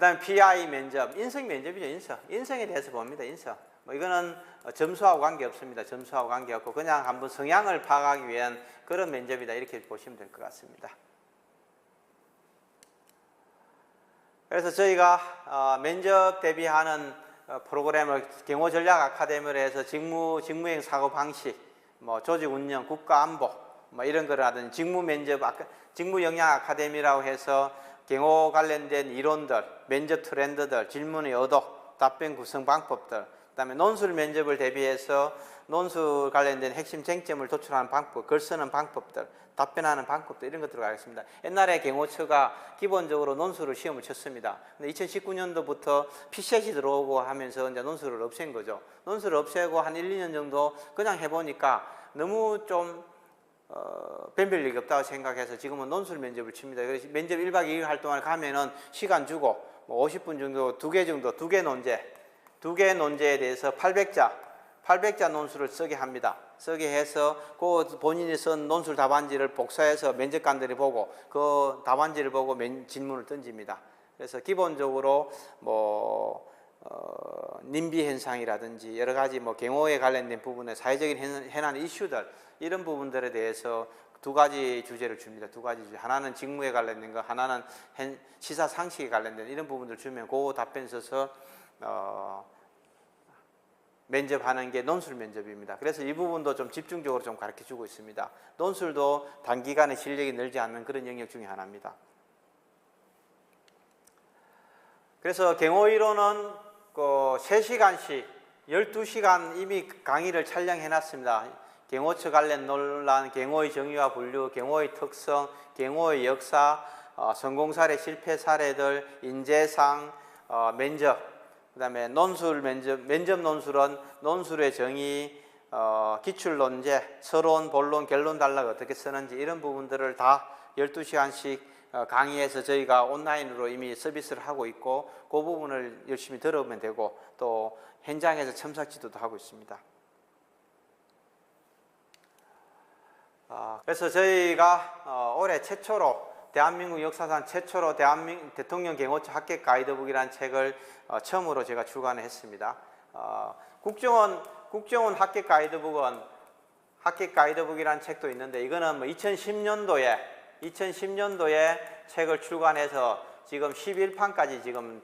그다음에 PI 면접, 인성 면접이죠. 인성에 대해서 봅니다. 인성. 뭐 이거는 점수하고 관계없습니다. 점수하고 관계없고 그냥 한번 성향을 파악하기 위한 그런 면접이다 이렇게 보시면 될 것 같습니다. 그래서 저희가 면접 대비하는 프로그램을 경호 전략 아카데미로 해서 직무행 사고 방식, 뭐 조직 운영, 국가 안보, 뭐 이런 거를 하든 직무 영양 아카데미라고 해서 경호 관련된 이론들, 면접 트렌드들, 질문의 의도, 답변 구성 방법들, 그다음에 논술 면접을 대비해서 논술 관련된 핵심 쟁점을 도출하는 방법, 글 쓰는 방법들, 답변하는 방법들 이런 것들을 가겠습니다. 옛날에 경호처가 기본적으로 논술을 시험을 쳤습니다. 근데 2019년도부터 PCET이 들어오고 하면서 이제 논술을 없앤 거죠. 논술을 없애고 한 1, 2년 정도 그냥 해보니까 너무 좀 변별력이 없다고 생각해서 지금은 논술 면접을 칩니다. 그래서 면접 1박 2일 할 동안 가면은 시간 주고 뭐 50분 정도 두 개 논제에 대해서 800자 논술을 쓰게 합니다. 쓰게 해서 그 본인이 쓴 논술 답안지를 복사해서 면접관들이 보고 그 답안지를 보고 질문을 던집니다. 그래서 기본적으로 뭐 님비 현상이라든지 여러 가지 뭐 경호에 관련된 부분에 사회적인 현안 이슈들 이런 부분들에 대해서 두 가지 주제를 줍니다. 두 가지 주제. 하나는 직무에 관련된 거, 하나는 시사 상식에 관련된 이런 부분들 주면 그 답변 써서 면접하는 게 논술 면접입니다. 그래서 이 부분도 좀 집중적으로 좀 가르쳐 주고 있습니다. 논술도 단기간에 실력이 늘지 않는 그런 영역 중에 하나입니다. 그래서 경호이론은 3시간씩 12시간 이미 강의를 촬영해 놨습니다. 경호처 관련 논란, 경호의 정의와 분류, 경호의 특성, 경호의 역사, 성공 사례, 실패 사례들, 인재상, 면접, 그 다음에 면접 논술은 논술의 정의, 기출 논제, 서론, 본론, 결론 단락 어떻게 쓰는지 이런 부분들을 다 12시간씩 강의해서 저희가 온라인으로 이미 서비스를 하고 있고 그 부분을 열심히 들어오면 되고 또 현장에서 첨삭 지도도 하고 있습니다. 그래서 저희가 올해 최초로 대한민국 역사상 최초로 대통령 경호처 합격 가이드북이라는 책을 처음으로 제가 출간을 했습니다. 국정원 합격 가이드북이라는 책도 있는데 이거는 뭐 2010년도에 책을 출간해서 지금 11판까지 지금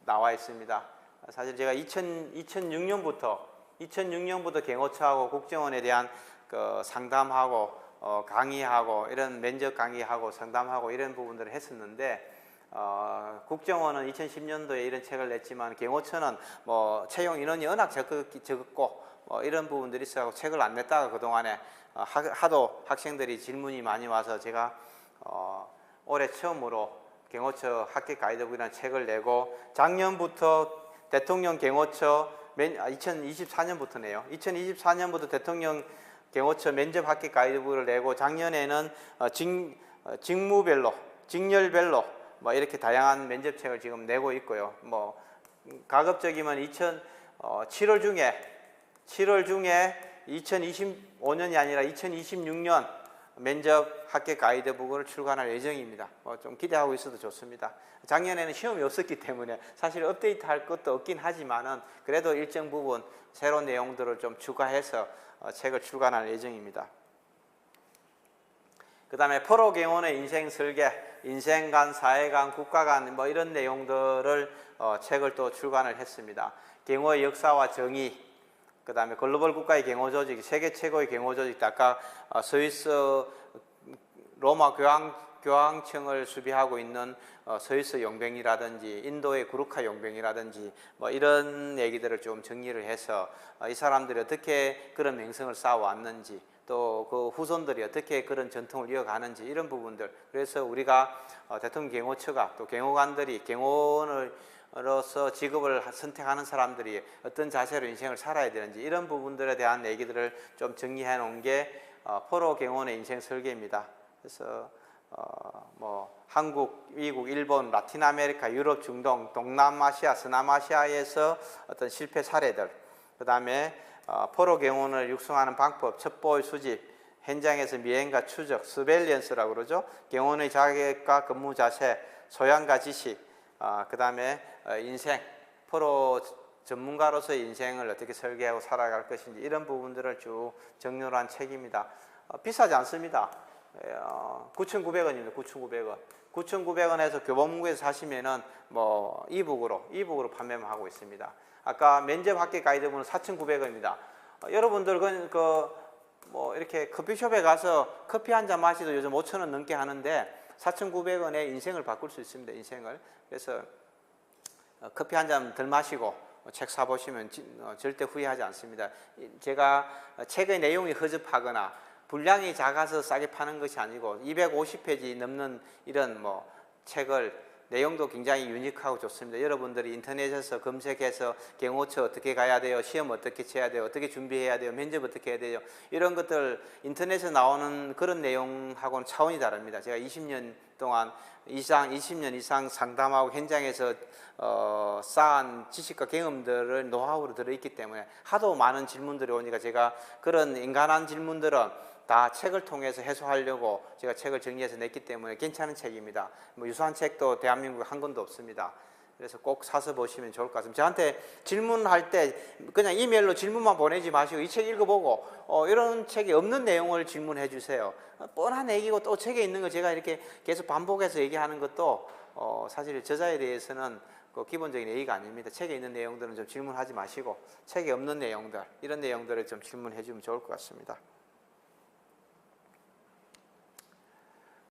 나와 있습니다. 사실 제가 2006년부터 경호처하고 국정원에 대한 상담하고 강의하고 이런 면접 강의하고 상담하고 이런 부분들을 했었는데 국정원은 2010년도에 이런 책을 냈지만 경호처는 뭐 채용 인원이 워낙 적었고 이런 부분들이 있어서 책을 안 냈다가 그동안에 하도 학생들이 질문이 많이 와서 제가 올해 처음으로 경호처 합격 가이드북이라는 책을 내고 작년부터 대통령 경호처 2024년부터네요. 2024년부터 대통령 경호처 면접 합격 가이드북을 내고 작년에는 직무별로, 직렬별로 뭐 이렇게 다양한 면접책을 지금 내고 있고요. 뭐 가급적이면 7월 중에 2025년이 아니라 2026년 면접 합격 가이드북을 출간할 예정입니다. 좀 기대하고 있어도 좋습니다. 작년에는 시험이 없었기 때문에 사실 업데이트할 것도 없긴 하지만은 그래도 일정 부분 새로운 내용들을 좀 추가해서 책을 출간할 예정입니다. 그 다음에 프로 경호의 인생 설계, 인생관, 사회관, 국가관 뭐 이런 내용들을 책을 또 출간을 했습니다. 경호의 역사와 정의, 그 다음에 글로벌 국가의 경호 조직, 세계 최고의 경호 조직, 아까 스위스 로마 교황청을 수비하고 있는 스위스 용병이라든지 인도의 구루카 용병이라든지 뭐 이런 얘기들을 좀 정리를 해서 이 사람들이 어떻게 그런 명성을 쌓아왔는지 또 그 후손들이 어떻게 그런 전통을 이어가는지 이런 부분들, 그래서 우리가 대통령 경호처가 또 경호관들이 경호원으로서 직업을 선택하는 사람들이 어떤 자세로 인생을 살아야 되는지 이런 부분들에 대한 얘기들을 좀 정리해 놓은 게 프로 경호원의 인생 설계입니다. 그래서 뭐 한국, 미국, 일본, 라틴 아메리카, 유럽, 중동, 동남아시아, 서남아시아에서 어떤 실패 사례들, 그 다음에 포로 경호원을 육성하는 방법, 첩보의 수집, 현장에서 미행과 추적, 서베일런스라고 그러죠. 경호원의 자격과 근무 자세, 소양과 지식, 그다음에 인생, 프로 전문가로서의 인생을 어떻게 설계하고 살아갈 것인지 이런 부분들을 쭉 정리를 한 책입니다. 비싸지 않습니다. 9,900원입니다. 9,900원. 9,900원에서 교보문고에서 사시면은 뭐 이북으로 판매만 하고 있습니다. 아까 면접 합격 가이드분은 4,900원입니다. 여러분들 뭐 이렇게 커피숍에 가서 커피 한 잔 마시도 요즘 5,000원 넘게 하는데 4,900원에 인생을 바꿀 수 있습니다. 인생을. 그래서 커피 한 잔 덜 마시고 책 사보시면 절대 후회하지 않습니다. 제가 책의 내용이 허접하거나 분량이 작아서 싸게 파는 것이 아니고 250페이지 넘는 이런 뭐 책을 내용도 굉장히 유니크하고 좋습니다. 여러분들이 인터넷에서 검색해서 경호처 어떻게 가야 돼요, 시험 어떻게 쳐야 돼요, 어떻게 준비해야 돼요, 면접 어떻게 해야 돼요, 이런 것들 인터넷에 나오는 그런 내용하고는 차원이 다릅니다. 제가 20년 이상 상담하고 현장에서 쌓은 지식과 경험들을 노하우로 들어있기 때문에 하도 많은 질문들이 오니까 제가 그런 인간한 질문들은 다 책을 통해서 해소하려고 제가 책을 정리해서 냈기 때문에 괜찮은 책입니다. 뭐 유사한 책도 대한민국에 한 권도 없습니다. 그래서 꼭 사서 보시면 좋을 것 같습니다. 저한테 질문할 때 그냥 이메일로 질문만 보내지 마시고 이 책 읽어보고 이런 책이 없는 내용을 질문해 주세요. 뻔한 얘기고 또 책에 있는 거 제가 이렇게 계속 반복해서 얘기하는 것도 사실 저자에 대해서는 그 기본적인 예의가 아닙니다. 책에 있는 내용들은 좀 질문하지 마시고 책에 없는 내용들, 이런 내용들을 좀 질문해 주면 좋을 것 같습니다.